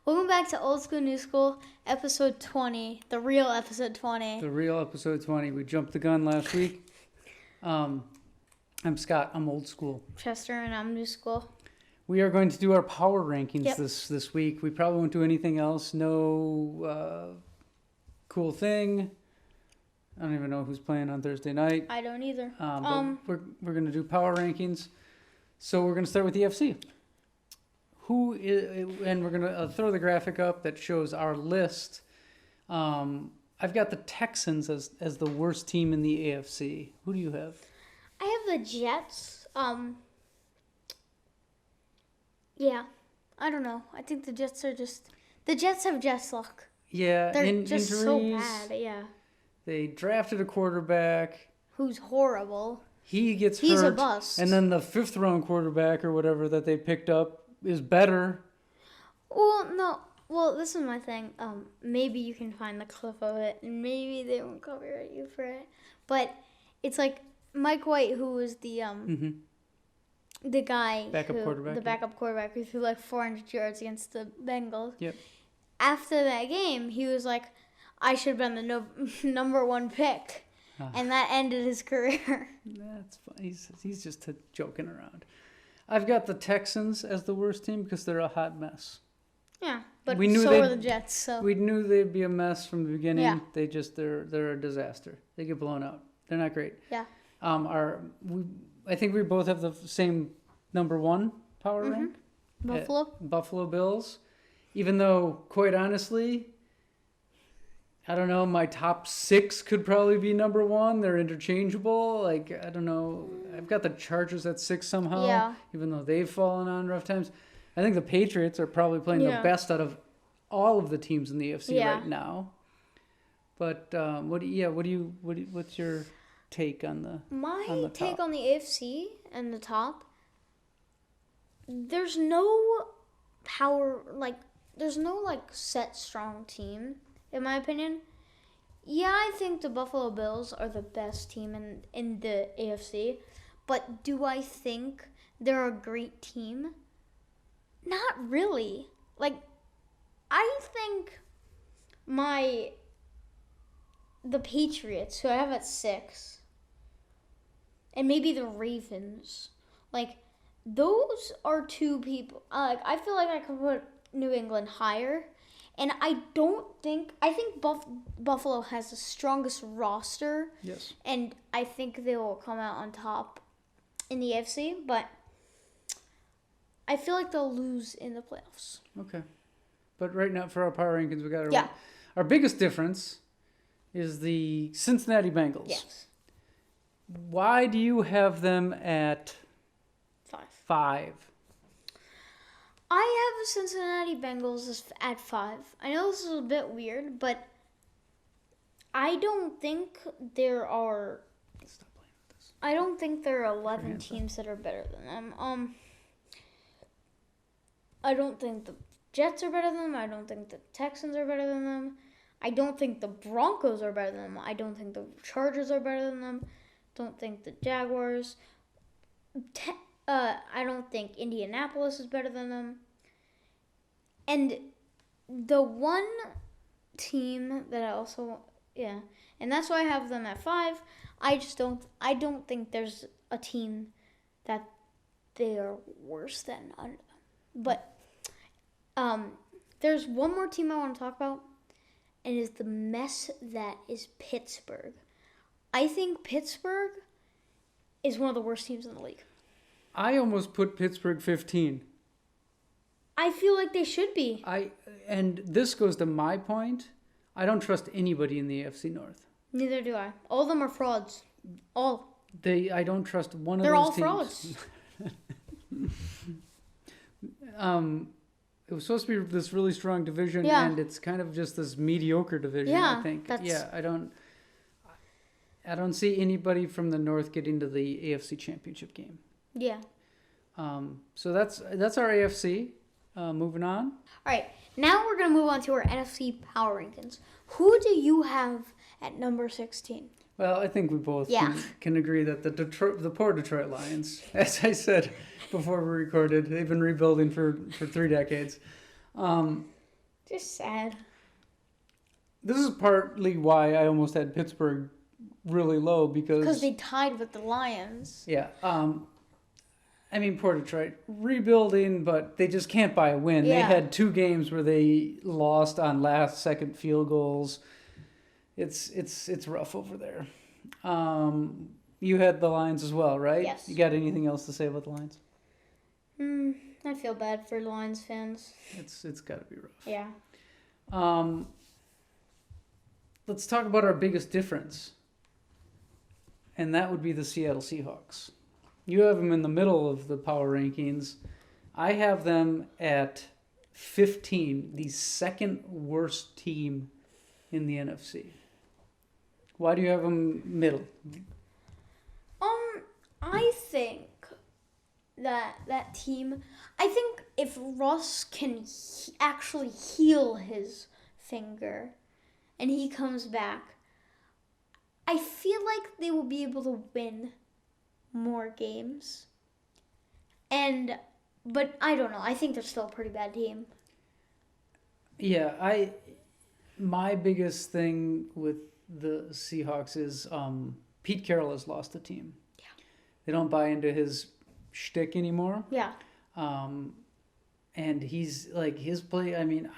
Welcome back to Old School, New School, episode 20, the real episode 20. The real episode 20. We jumped the gun last week. I'm Scott. I'm old school. Chester, and I'm New School. We are going to do our power rankings Yep. this week. We probably won't do anything else. No cool thing. I don't even know who's playing on Thursday night. I don't either. But we're going to do power rankings. So we're going to start with the AFC. And we're going to throw the graphic up that shows our list. I've got the Texans as the worst team in the AFC. Who do you have? I have the Jets. Yeah, I don't know. I think the Jets have Jets luck. Yeah, They're just injuries, so bad, yeah. They drafted a quarterback. Who's horrible. He's He's hurt. a bust. And then the 5th round quarterback or whatever that they picked up is better. Well, no. Well, this is my thing. Maybe you can find the clip of it, and maybe they won't copyright you for it. But it's like Mike White, who was the guy, the backup quarterback who threw like 400 yards against the Bengals. Yep. After that game, he was like, "I should have been the number one pick," and that ended his career. That's fine. He's just joking around. I've got the Texans as the worst team because they're a hot mess. Yeah, but so are the Jets. So we knew they'd be a mess from the beginning. Yeah. They're a disaster. They get blown out. They're not great. Yeah. I think we both have the same number 1 power rank. Buffalo Bills. Even though, quite honestly, I don't know, my top 6 could probably be number 1. They're interchangeable. Like, I don't know. I've got the Chargers at 6 somehow. Yeah. Even though they've fallen on rough times. I think the Patriots are probably playing the best out of all of the teams in the AFC right now. But what's your take on the take top? On the AFC and the top? There's no power set strong team in my opinion. Yeah, I think the Buffalo Bills are the best team in the AFC, but do I think they're a great team? Not really. Like, I think the Patriots, who I have at 6, and maybe the Ravens, like, those are 2 people. I feel like I could put New England higher, and I think Buffalo has the strongest roster. Yes. And I think they will come out on top in the AFC, but I feel like they'll lose in the playoffs. Okay. But right now, for our power rankings, we got our biggest difference is the Cincinnati Bengals. Yes. Why do you have them at 5? I have the Cincinnati Bengals at 5. I know this is a bit weird, but I don't think there are. Stop playing with this. I don't think there are 11 teams that are better than them. I don't think the Jets are better than them. I don't think the Texans are better than them. I don't think the Broncos are better than them. I don't think the Chargers are better than them. Don't think the Jaguars. I don't think Indianapolis is better than them. And the one team that and that's why I have them at 5. I don't think there's a team that they are worse than under them. But there's one more team I want to talk about, and it's the mess that is Pittsburgh. I think Pittsburgh is one of the worst teams in the league. I almost put Pittsburgh 15. I feel like they should be. And this goes to my point. I don't trust anybody in the AFC North. Neither do I. All of them are frauds. All. I don't trust one of They're those teams. all frauds. It was supposed to be this really strong division, and it's kind of just this mediocre division. I think. I don't see anybody from the North getting to the AFC Championship game. Yeah. So that's our AFC. Moving on. All right. Now we're going to move on to our NFC Power Rankings. Who do you have at number 16? Well, I think we both can agree that the poor Detroit Lions, as I said before we recorded, they've been rebuilding for 3 decades. Just sad. This is partly why I almost had Pittsburgh really low because they tied with the Lions. Yeah. I mean, poor Detroit rebuilding, but they just can't buy a win. Yeah. They had 2 games where they lost on last-second field goals. It's rough over there. You had the Lions as well, right? Yes. You got anything else to say about the Lions? I feel bad for Lions fans. It's got to be rough. Yeah. Let's talk about our biggest difference, and that would be the Seattle Seahawks. You have them in the middle of the power rankings. I have them at 15, the second worst team in the NFC. Why do you have them middle? I think that team. I think if Russ can actually heal his finger, and he comes back, I feel like they will be able to win more games. But I don't know. I think they're still a pretty bad team. Yeah, my biggest thing with the Seahawks is Pete Carroll has lost the team. Yeah. They don't buy into his shtick anymore. Yeah. And he's like his play. I mean,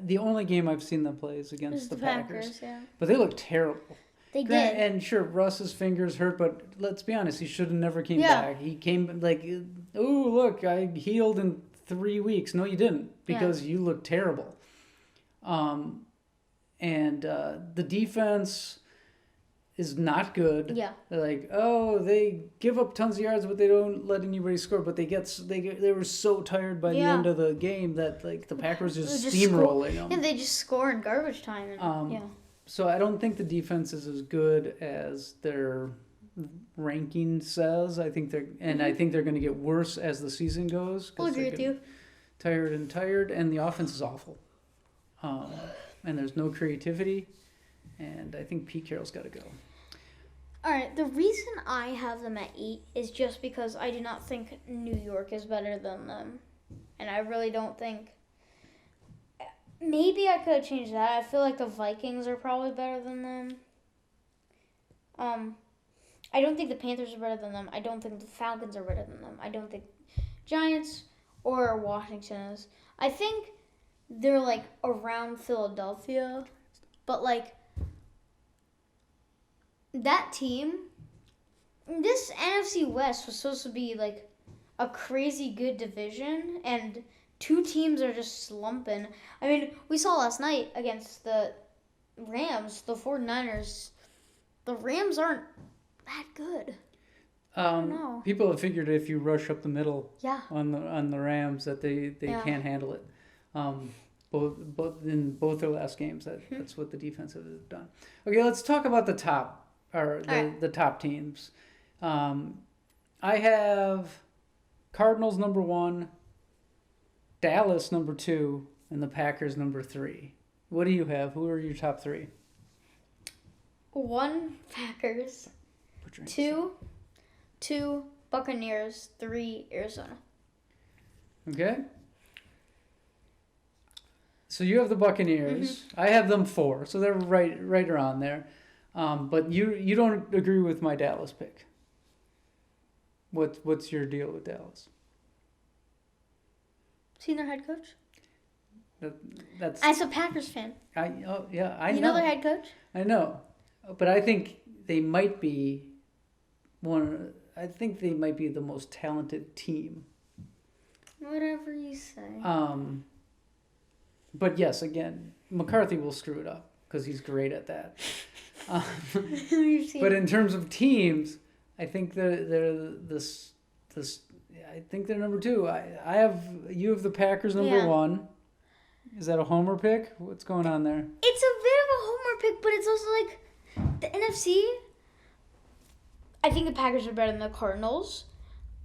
the only game I've seen them play is against the Packers. Yeah. But they look terrible. They did. And sure, Russ's fingers hurt, but let's be honest, he should have never came back. He came like, oh look, I healed in 3 weeks. No, you didn't, because you look terrible. And the defense is not good. Yeah. They're like, oh, they give up tons of yards, but they don't let anybody score. But they were so tired by the end of the game that like the Packers just steamrolling them. Yeah, they just score in garbage time. And, So I don't think the defense is as good as their ranking says. I think they're going to get worse as the season goes. I'll agree with you. Tired, and the offense is awful. And there's no creativity, and I think Pete Carroll's got to go. All right, the reason I have them at 8 is just because I do not think New York is better than them. And I really don't think... Maybe I could have changed that. I feel like the Vikings are probably better than them. I don't think the Panthers are better than them. I don't think the Falcons are better than them. I don't think Giants or Washington is. I think they're like around Philadelphia, but like that team, this NFC West was supposed to be like a crazy good division, and 2 teams are just slumping. I mean, we saw last night against the Rams, the 49ers, the Rams aren't that good. People have figured if you rush up the middle on the Rams that they can't handle it. Both their last games, that's what the defense has done. Okay, let's talk about the top teams. I have Cardinals number 1, Dallas number 2, and the Packers number 3. What do you have? Who are your top 3? 1 Packers, 2 Buccaneers, 3 Arizona. Okay. So you have the Buccaneers. I have them 4, so they're right around there. But you don't agree with my Dallas pick. What's your deal with Dallas? Seen their head coach? That's. As a Packers fan. I know. You know their head coach? I know, but I think they might be I think they might be the most talented team. Whatever you say. But yes, again, McCarthy will screw it up because he's great at that. But in terms of teams, I think they're this. I think they're number 2. You have the Packers number 1. Is that a homer pick? What's going on there? It's a bit of a homer pick, but it's also like the NFC. I think the Packers are better than the Cardinals.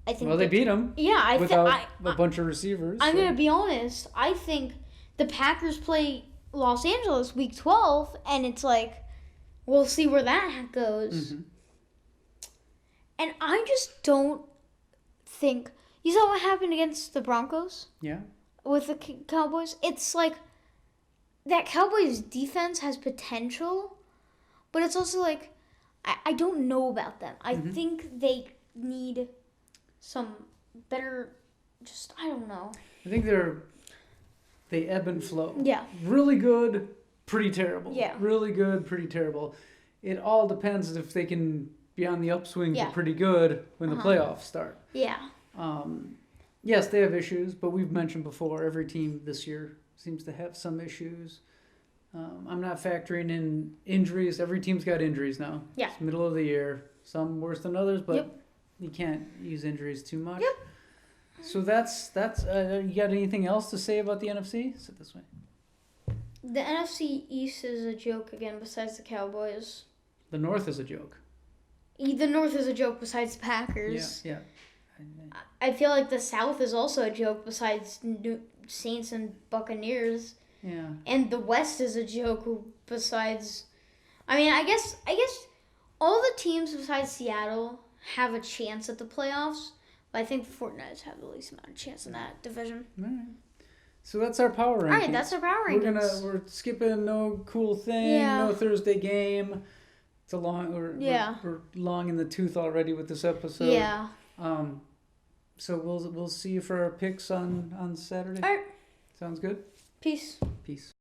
I think they beat them. Yeah, without a bunch of receivers. I'm gonna be honest. I think the Packers play Los Angeles week 12, and it's like, we'll see where that goes. Mm-hmm. And I just don't think... You saw what happened against the Broncos? Yeah. With the Cowboys? It's like, that Cowboys defense has potential, but it's also like I don't know about them. I think they need some better. Just I don't know. I think they ebb and flow. Yeah. Really good, pretty terrible. Yeah. Really good, pretty terrible. It all depends if they can be on the upswing to Yeah. pretty good when the playoffs start. Yeah. Yes, they have issues, but we've mentioned before, every team this year seems to have some issues. I'm not factoring in injuries. Every team's got injuries now. Yeah. It's middle of the year. Some worse than others, but Yep. you can't use injuries too much. Yep. So that's you got anything else to say about the NFC? Sit this way. The NFC East is a joke again besides the Cowboys. The North is a joke. The North is a joke besides the Packers. Yeah. I feel like the South is also a joke besides Saints and Buccaneers. Yeah. And the West is a joke besides... I mean, I guess all the teams besides Seattle have a chance at the playoffs. But I think the 49ers have the least amount of chance in that division. All right. So that's our power rankings. All right, that's our power rankings. We're skipping no cool thing, no Thursday game. It's a long... We're long in the tooth already with this episode. Yeah. So we'll see you for our picks on Saturday. All right. Sounds good? Peace. Peace.